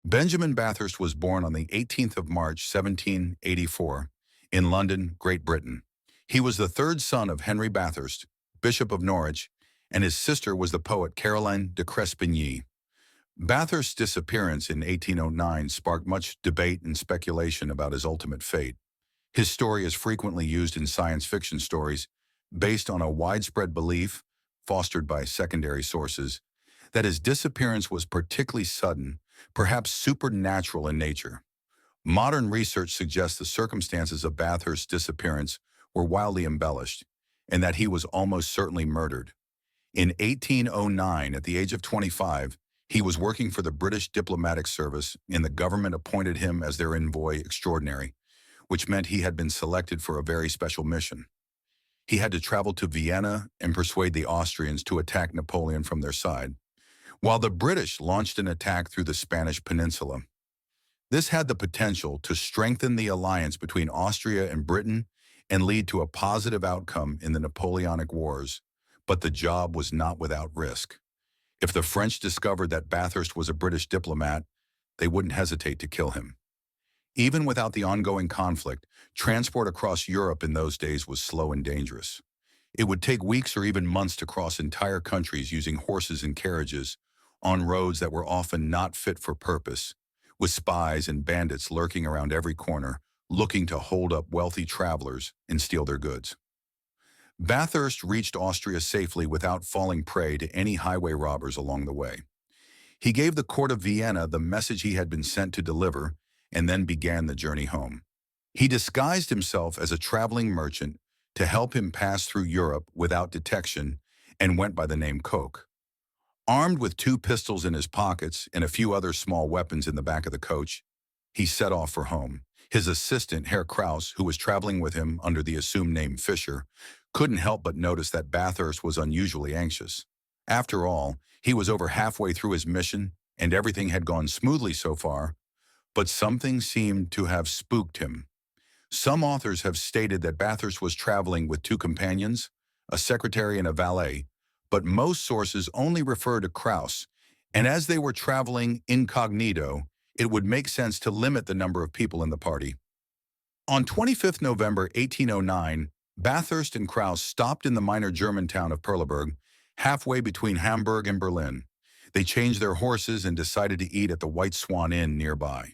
Benjamin Bathurst was born on the 18th of March, 1784, in London, Great Britain. He was the third son of Henry Bathurst, Bishop of Norwich, and his sister was the poet Caroline de Crespigny. Bathurst's disappearance in 1809 sparked much debate and speculation about his ultimate fate. His story is frequently used in science fiction stories based on a widespread belief, fostered by secondary sources, that his disappearance was particularly sudden, perhaps supernatural in nature. Modern research suggests the circumstances of Bathurst's disappearance were wildly embellished, and that he was almost certainly murdered. In 1809, at the age of 25, he was working for the British Diplomatic Service, and the government appointed him as their envoy extraordinary, which meant he had been selected for a very special mission. He had to travel to Vienna and persuade the Austrians to attack Napoleon from their side, while the British launched an attack through the Spanish peninsula. This had the potential to strengthen the alliance between Austria and Britain and lead to a positive outcome in the Napoleonic Wars, but the job was not without risk. If the French discovered that Bathurst was a British diplomat, they wouldn't hesitate to kill him. Even without the ongoing conflict, transport across Europe in those days was slow and dangerous. It would take weeks or even months to cross entire countries using horses and carriages on roads that were often not fit for purpose, with spies and bandits lurking around every corner, looking to hold up wealthy travelers and steal their goods. Bathurst reached Austria safely without falling prey to any highway robbers along the way. He gave the court of Vienna the message he had been sent to deliver and then began the journey home. He disguised himself as a traveling merchant to help him pass through Europe without detection and went by the name Coke. Armed with 2 pistols in his pockets and a few other small weapons in the back of the coach, he set off for home. His assistant, Herr Kraus, who was traveling with him under the assumed name Fisher, couldn't help but notice that Bathurst was unusually anxious. After all, he was over halfway through his mission and everything had gone smoothly so far, but something seemed to have spooked him. Some authors have stated that Bathurst was traveling with 2 companions, a secretary and a valet, but most sources only refer to Kraus, and as they were traveling incognito, it would make sense to limit the number of people in the party. On 25 November 1809, Bathurst and Kraus stopped in the minor German town of Perleberg, halfway between Hamburg and Berlin. They changed their horses and decided to eat at the White Swan Inn nearby.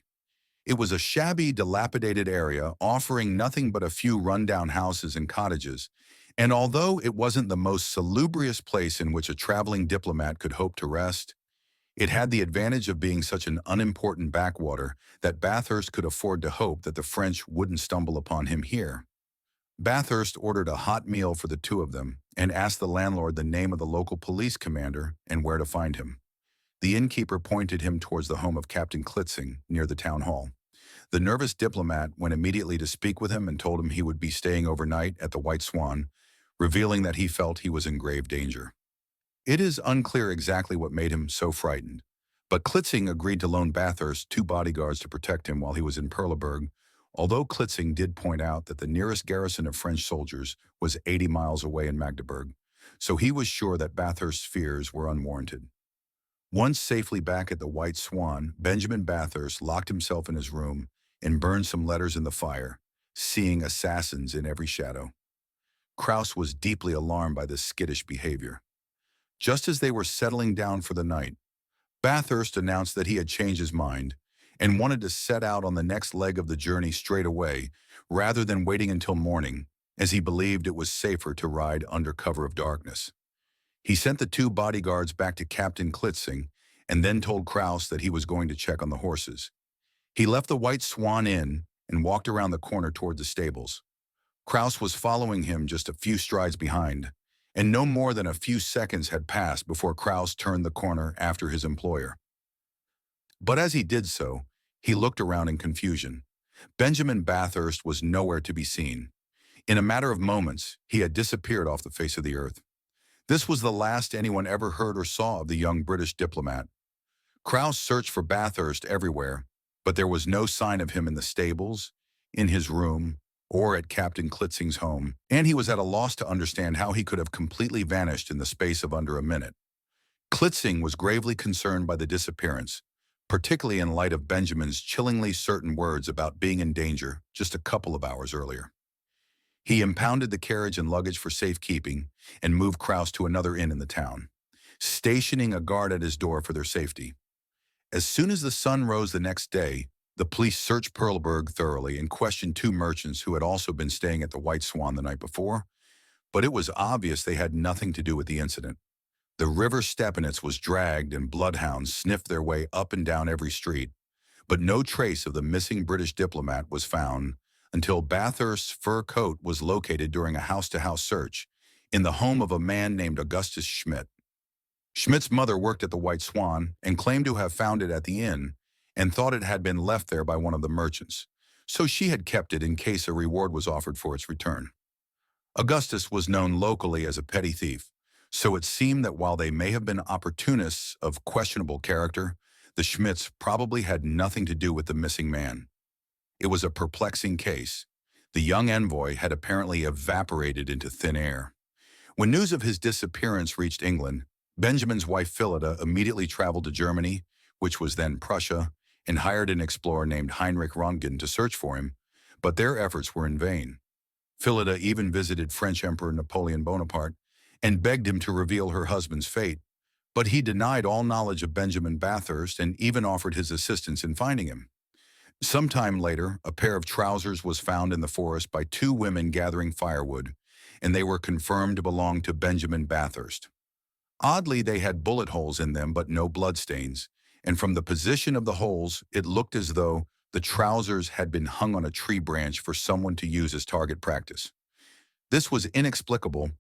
It was a shabby, dilapidated area offering nothing but a few rundown houses and cottages, and although it wasn't the most salubrious place in which a traveling diplomat could hope to rest, it had the advantage of being such an unimportant backwater that Bathurst could afford to hope that the French wouldn't stumble upon him here. Bathurst ordered a hot meal for the 2 of them and asked the landlord the name of the local police commander and where to find him. The innkeeper pointed him towards the home of Captain Klitzing near the town hall. The nervous diplomat went immediately to speak with him and told him he would be staying overnight at the White Swan, revealing that he felt he was in grave danger. It is unclear exactly what made him so frightened, but Klitzing agreed to loan Bathurst 2 bodyguards to protect him while he was in Perleberg, although Klitzing did point out that the nearest garrison of French soldiers was 80 miles away in Magdeburg, so he was sure that Bathurst's fears were unwarranted. Once safely back at the White Swan, Benjamin Bathurst locked himself in his room and burned some letters in the fire, seeing assassins in every shadow. Kraus was deeply alarmed by this skittish behavior. Just as they were settling down for the night, Bathurst announced that he had changed his mind and wanted to set out on the next leg of the journey straight away, rather than waiting until morning, as he believed it was safer to ride under cover of darkness. He sent the 2 bodyguards back to Captain Klitzing and then told Kraus that he was going to check on the horses. He left the White Swan Inn and walked around the corner toward the stables. Kraus was following him just a few strides behind, and no more than a few seconds had passed before Kraus turned the corner after his employer. But as he did so, he looked around in confusion. Benjamin Bathurst was nowhere to be seen. In a matter of moments, he had disappeared off the face of the earth. This was the last anyone ever heard or saw of the young British diplomat. Kraus searched for Bathurst everywhere, but there was no sign of him in the stables, in his room, or at Captain Klitzing's home, and he was at a loss to understand how he could have completely vanished in the space of under a minute. Klitzing was gravely concerned by the disappearance, particularly in light of Benjamin's chillingly certain words about being in danger just a couple of hours earlier. He impounded the carriage and luggage for safekeeping and moved Kraus to another inn in the town, stationing a guard at his door for their safety. As soon as the sun rose the next day, the police searched Perleberg thoroughly and questioned two merchants who had also been staying at the White Swan the night before, but it was obvious they had nothing to do with the incident. The river Stepanitz was dragged and bloodhounds sniffed their way up and down every street, but no trace of the missing British diplomat was found until Bathurst's fur coat was located during a house-to-house search in the home of a man named Augustus Schmidt. Schmidt's mother worked at the White Swan and claimed to have found it at the inn and thought it had been left there by one of the merchants, so she had kept it in case a reward was offered for its return. Augustus was known locally as a petty thief, so it seemed that while they may have been opportunists of questionable character, the Schmidts probably had nothing to do with the missing man. It was a perplexing case. The young envoy had apparently evaporated into thin air. When news of his disappearance reached England, Benjamin's wife Phillida immediately traveled to Germany, which was then Prussia, and hired an explorer named Heinrich Röntgen to search for him, but their efforts were in vain. Phillida even visited French Emperor Napoleon Bonaparte and begged him to reveal her husband's fate, but he denied all knowledge of Benjamin Bathurst and even offered his assistance in finding him. Sometime later, a pair of trousers was found in the forest by two women gathering firewood, and they were confirmed to belong to Benjamin Bathurst. Oddly, they had bullet holes in them but no bloodstains, and from the position of the holes, it looked as though the trousers had been hung on a tree branch for someone to use as target practice. This was inexplicable,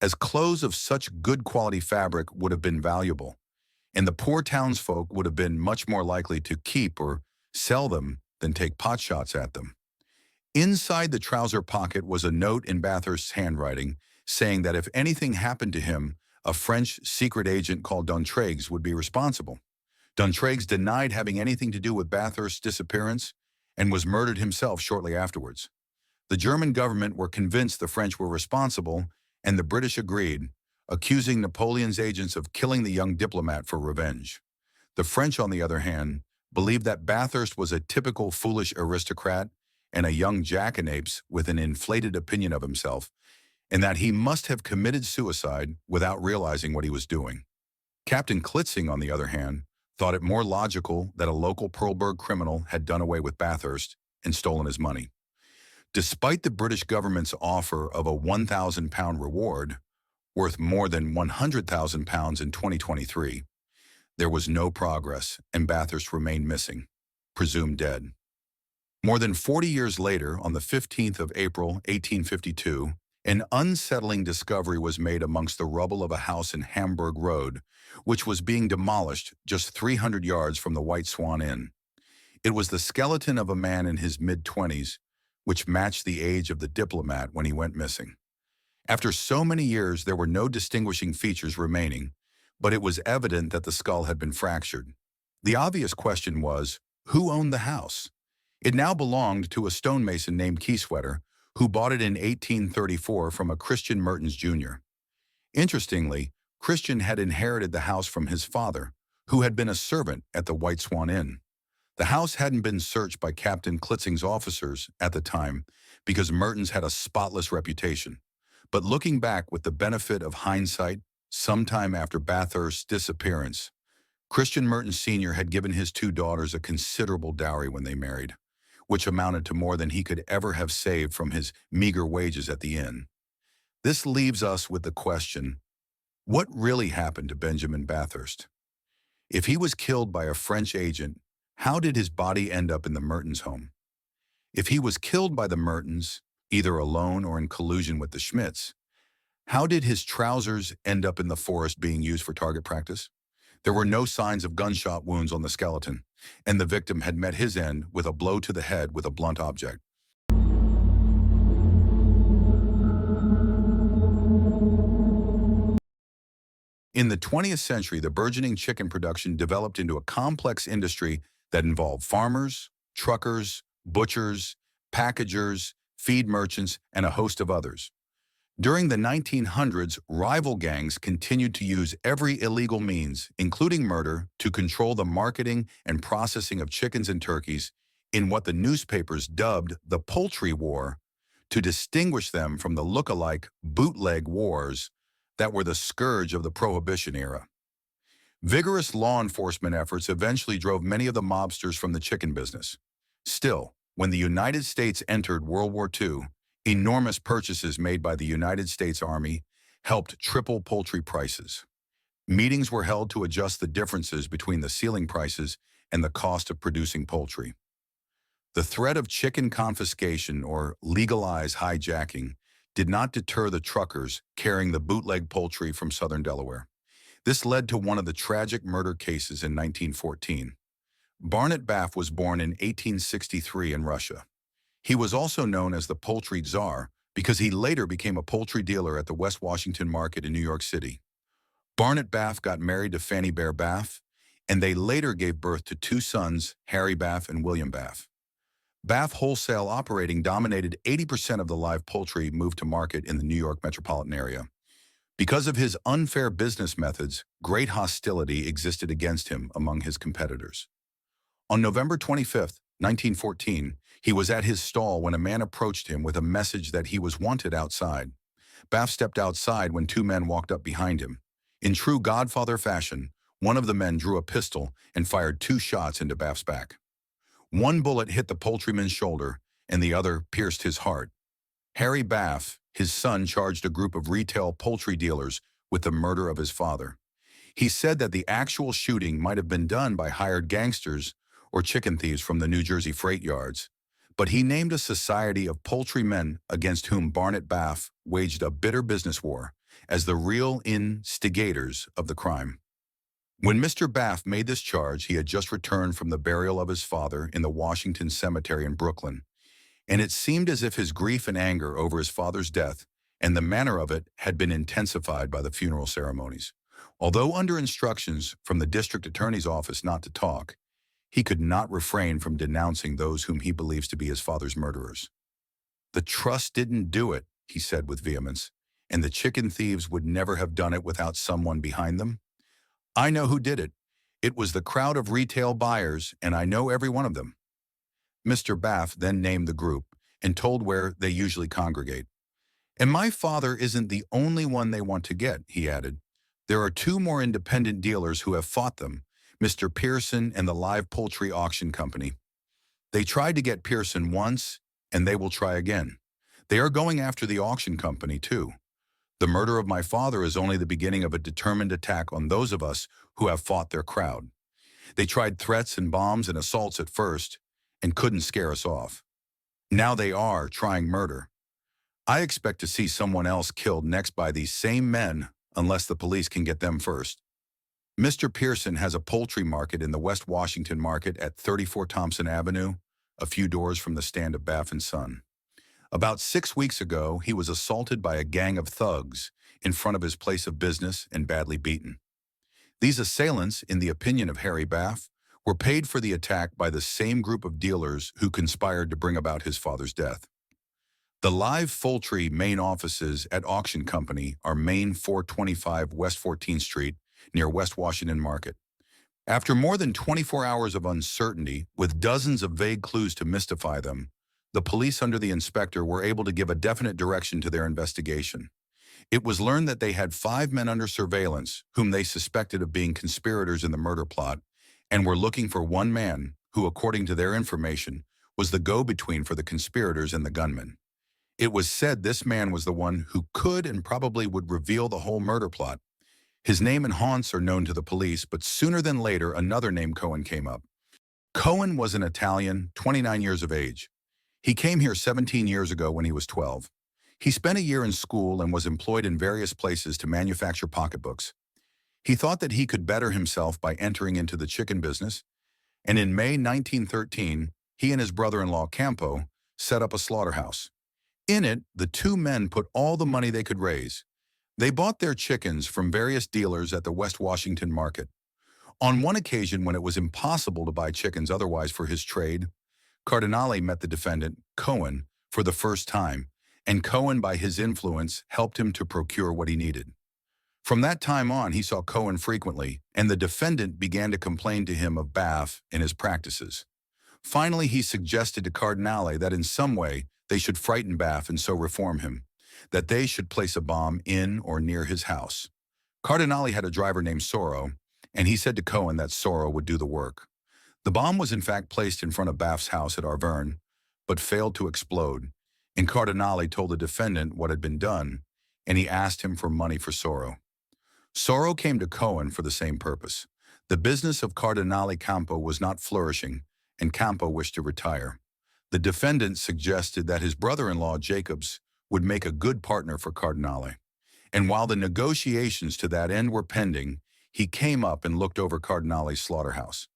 as clothes of such good quality fabric would have been valuable, and the poor townsfolk would have been much more likely to keep or sell them than take potshots at them. Inside the trouser pocket was a note in Bathurst's handwriting saying that if anything happened to him, a French secret agent called D'Entraigues would be responsible. D'Entraigues denied having anything to do with Bathurst's disappearance and was murdered himself shortly afterwards. The German government were convinced the French were responsible, and the British agreed, accusing Napoleon's agents of killing the young diplomat for revenge. The French, on the other hand, believed that Bathurst was a typical foolish aristocrat and a young jackanapes with an inflated opinion of himself, and that he must have committed suicide without realizing what he was doing. Captain Klitzing, on the other hand, thought it more logical that a local Perleberg criminal had done away with Bathurst and stolen his money. Despite the British government's offer of a £1,000 reward, worth more than £100,000 in 2023, there was no progress and Bathurst remained missing, presumed dead. More than 40 years later, on the 15th of April, 1852, an unsettling discovery was made amongst the rubble of a house in Hamburg Road, which was being demolished just 300 yards from the White Swan Inn. It was the skeleton of a man in his mid-20s, which matched the age of the diplomat when he went missing. After so many years, there were no distinguishing features remaining, but it was evident that the skull had been fractured. The obvious question was, who owned the house? It now belonged to a stonemason named Kieswetter, who bought it in 1834 from a Christian Mertens Jr. Interestingly, Christian had inherited the house from his father, who had been a servant at the White Swan Inn. The house hadn't been searched by Captain Klitzing's officers at the time because Mertens had a spotless reputation. But looking back with the benefit of hindsight, sometime after Bathurst's disappearance, Christian Mertens Sr. had given his two daughters a considerable dowry when they married, which amounted to more than he could ever have saved from his meager wages at the inn. This leaves us with the question, what really happened to Benjamin Bathurst? If he was killed by a French agent, how did his body end up in the Mertens home? If he was killed by the Mertens, either alone or in collusion with the Schmidts, how did his trousers end up in the forest being used for target practice? There were no signs of gunshot wounds on the skeleton, and the victim had met his end with a blow to the head with a blunt object. In the 20th century, the burgeoning chicken production developed into a complex industry that involved farmers, truckers, butchers, packagers, feed merchants, and a host of others. During the 1900s, rival gangs continued to use every illegal means, including murder, to control the marketing and processing of chickens and turkeys in what the newspapers dubbed the Poultry War, to distinguish them from the look-alike bootleg wars that were the scourge of the Prohibition era. Vigorous law enforcement efforts eventually drove many of the mobsters from the chicken business. Still, when the United States entered World War II, enormous purchases made by the United States Army helped triple poultry prices. Meetings were held to adjust the differences between the ceiling prices and the cost of producing poultry. The threat of chicken confiscation or legalized hijacking did not deter the truckers carrying the bootleg poultry from southern Delaware. This led to one of the tragic murder cases in 1914. Barnet Baff was born in 1863 in Russia. He was also known as the Poultry Tsar because he later became a poultry dealer at the West Washington Market in New York City. Barnet Baff got married to Fanny Bear Baff, and they later gave birth to two sons, Harry Baff and William Baff. Baff Wholesale Operating dominated 80% of the live poultry moved to market in the New York metropolitan area. Because of his unfair business methods, great hostility existed against him among his competitors. On November 25, 1914, he was at his stall when a man approached him with a message that he was wanted outside. Baff stepped outside when two men walked up behind him. In true Godfather fashion, one of the men drew a pistol and fired two shots into Baff's back. One bullet hit the poultryman's shoulder, and the other pierced his heart. Harry Baff, his son, charged a group of retail poultry dealers with the murder of his father. He said that the actual shooting might have been done by hired gangsters or chicken thieves from the New Jersey freight yards, but he named a society of poultry men against whom Barnet Baff waged a bitter business war as the real instigators of the crime. When Mr. Baff made this charge, he had just returned from the burial of his father in the Washington Cemetery in Brooklyn, and it seemed as if his grief and anger over his father's death and the manner of it had been intensified by the funeral ceremonies. Although under instructions from the district attorney's office not to talk, he could not refrain from denouncing those whom he believes to be his father's murderers. "The trust didn't do it," he said with vehemence, "and the chicken thieves would never have done it without someone behind them. I know who did it. It was the crowd of retail buyers, and I know every one of them." Mr. Baff then named the group and told where they usually congregate. "And my father isn't the only one they want to get," he added. "There are two more independent dealers who have fought them, Mr. Pearson and the Live Poultry Auction Company. They tried to get Pearson once, and they will try again. They are going after the auction company, too. The murder of my father is only the beginning of a determined attack on those of us who have fought their crowd. They tried threats and bombs and assaults at first, and couldn't scare us off. Now they are trying murder. I expect to see someone else killed next by these same men unless the police can get them first. Mr. Pearson has a poultry market in the West Washington Market at 34 Thompson Avenue, a few doors from the stand of Baff & Son. About 6 weeks ago, he was assaulted by a gang of thugs in front of his place of business and badly beaten. These assailants, in the opinion of Harry Baff, were paid for the attack by the same group of dealers who conspired to bring about his father's death. The Live Poultry main offices at Auction Company are Main 425 West 14th Street, near West Washington Market. After more than 24 hours of uncertainty, with dozens of vague clues to mystify them, the police under the inspector were able to give a definite direction to their investigation. It was learned that they had 5 men under surveillance whom they suspected of being conspirators in the murder plot and were looking for one man who, according to their information, was the go-between for the conspirators and the gunmen. It was said this man was the one who could and probably would reveal the whole murder plot. His name and haunts are known to the police, but sooner than later, another name Cohen came up. Cohen was an Italian, 29 years of age. He came here 17 years ago when he was 12. He spent a year in school and was employed in various places to manufacture pocketbooks. He thought that he could better himself by entering into the chicken business, and in May 1913, he and his brother-in-law Campo set up a slaughterhouse. In it, the two men put all the money they could raise. They bought their chickens from various dealers at the West Washington Market. On one occasion when it was impossible to buy chickens otherwise for his trade, Cardinale met the defendant, Cohen, for the first time and Cohen, by his influence, helped him to procure what he needed. From that time on, he saw Cohen frequently, and the defendant began to complain to him of Baff and his practices. Finally, he suggested to Cardinale that in some way they should frighten Baff and so reform him, that they should place a bomb in or near his house. Cardinale had a driver named Soro, and he said to Cohen that Soro would do the work. The bomb was in fact placed in front of Baff's house at Arverne, but failed to explode, and Cardinale told the defendant what had been done, and he asked him for money for Soro. Soro came to Cohen for the same purpose. The business of Cardinale Campo was not flourishing, and Campo wished to retire. The defendant suggested that his brother-in-law, Jacobs, would make a good partner for Cardinale. And while the negotiations to that end were pending, he came up and looked over Cardinale's slaughterhouse.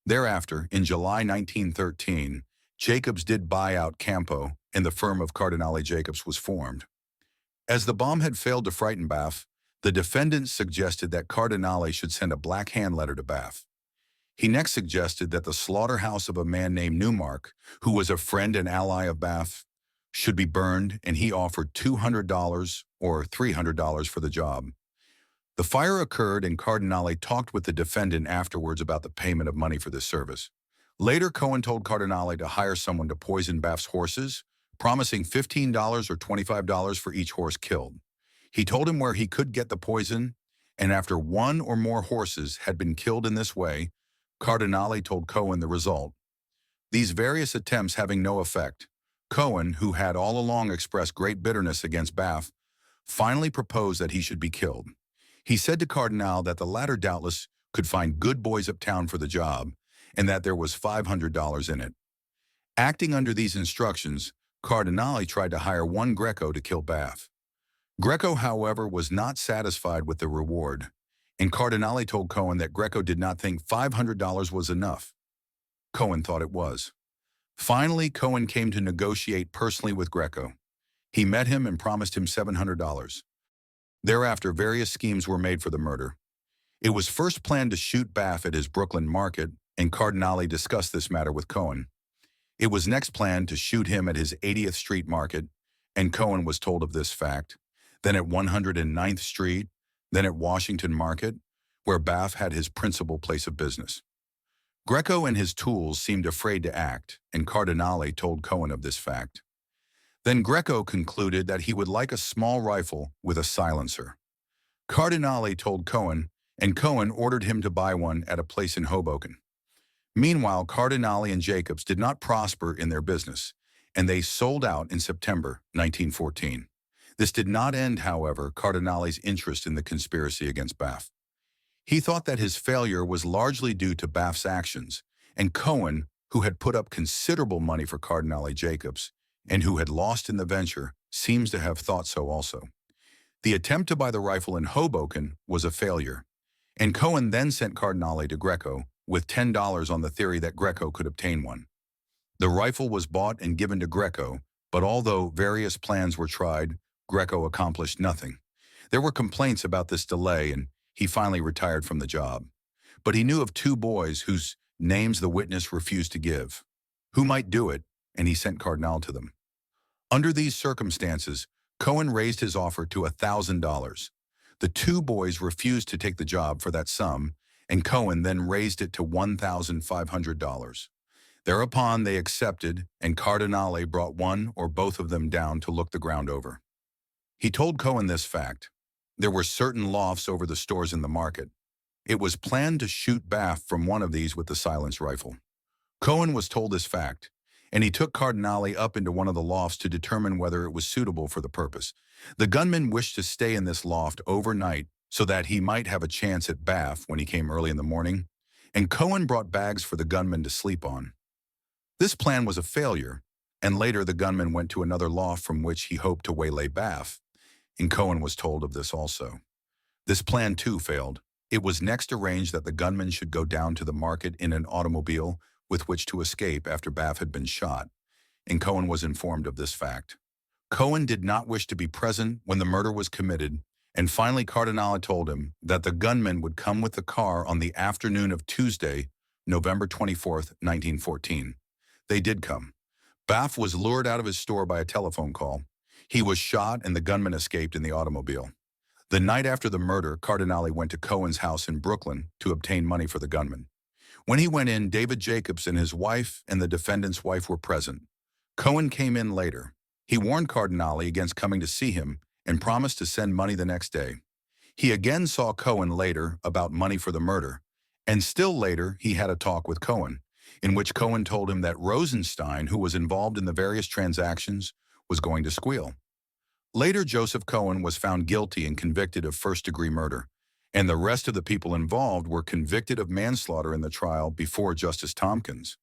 Thereafter, in July 1913, Jacobs did buy out Campo, and the firm of Cardinale Jacobs was formed. As the bomb had failed to frighten Baff, the defendant suggested that Cardinale should send a black hand letter to Baff. He next suggested that the slaughterhouse of a man named Newmark, who was a friend and ally of Baff, should be burned, and he offered $200 or $300 for the job. The fire occurred, and Cardinale talked with the defendant afterwards about the payment of money for this service. Later, Cohen told Cardinale to hire someone to poison Baff's horses, promising $15 or $25 for each horse killed. He told him where he could get the poison, and after one or more horses had been killed in this way, Cardinale told Cohen the result. These various attempts having no effect, Cohen, who had all along expressed great bitterness against Baff, finally proposed that he should be killed. He said to Cardinale that the latter doubtless could find good boys uptown for the job, and that there was $500 in it. Acting under these instructions, Cardinale tried to hire one Greco to kill Baff. Greco, however, was not satisfied with the reward, and Cardinale told Cohen that Greco did not think $500 was enough. Cohen thought it was. Finally, Cohen came to negotiate personally with Greco. He met him and promised him $700. Thereafter, various schemes were made for the murder. It was first planned to shoot Baff at his Brooklyn market, and Cardinale discussed this matter with Cohen. It was next planned to shoot him at his 80th Street market, and Cohen was told of this fact. Then at 109th Street, then at Washington Market, where Baff had his principal place of business. Greco and his tools seemed afraid to act, and Cardinale told Cohen of this fact. Then Greco concluded that he would like a small rifle with a silencer. Cardinale told Cohen, and Cohen ordered him to buy one at a place in Hoboken. Meanwhile, Cardinale and Jacobs did not prosper in their business, and they sold out in September 1914. This did not end, however, Cardinale's interest in the conspiracy against Baff. He thought that his failure was largely due to Baff's actions, and Cohen, who had put up considerable money for Cardinale Jacobs, and who had lost in the venture, seems to have thought so also. The attempt to buy the rifle in Hoboken was a failure, and Cohen then sent Cardinale to Greco with $10 on the theory that Greco could obtain one. The rifle was bought and given to Greco, but although various plans were tried, Greco accomplished nothing. There were complaints about this delay, and he finally retired from the job. But he knew of two boys whose names the witness refused to give, who might do it, and he sent Cardinale to them. Under these circumstances, Cohen raised his offer to $1,000. The two boys refused to take the job for that sum, and Cohen then raised it to $1,500. Thereupon they accepted, and Cardinale brought one or both of them down to look the ground over. He told Cohen this fact. There were certain lofts over the stores in the market. It was planned to shoot Baff from one of these with the silenced rifle. Cohen was told this fact, and he took Cardinale up into one of the lofts to determine whether it was suitable for the purpose. The gunman wished to stay in this loft overnight so that he might have a chance at Baff when he came early in the morning, and Cohen brought bags for the gunman to sleep on. This plan was a failure, and later the gunman went to another loft from which he hoped to waylay Baff, and Cohen was told of this also. This plan too failed. It was next arranged that the gunman should go down to the market in an automobile with which to escape after Baff had been shot, and Cohen was informed of this fact. Cohen did not wish to be present when the murder was committed, and finally Cardinale told him that the gunman would come with the car on the afternoon of Tuesday, November 24th, 1914. They did come. Baff was lured out of his store by a telephone call. He was shot and the gunman escaped in the automobile. The night after the murder, Cardinale went to Cohen's house in Brooklyn to obtain money for the gunman. When he went in, David Jacobs and his wife and the defendant's wife were present. Cohen came in later. He warned Cardinale against coming to see him and promised to send money the next day. He again saw Cohen later about money for the murder, and still later he had a talk with Cohen, in which Cohen told him that Rosenstein, who was involved in the various transactions, was going to squeal. Later, Joseph Cohen was found guilty and convicted of first-degree murder, and the rest of the people involved were convicted of manslaughter in the trial before Justice Tompkins.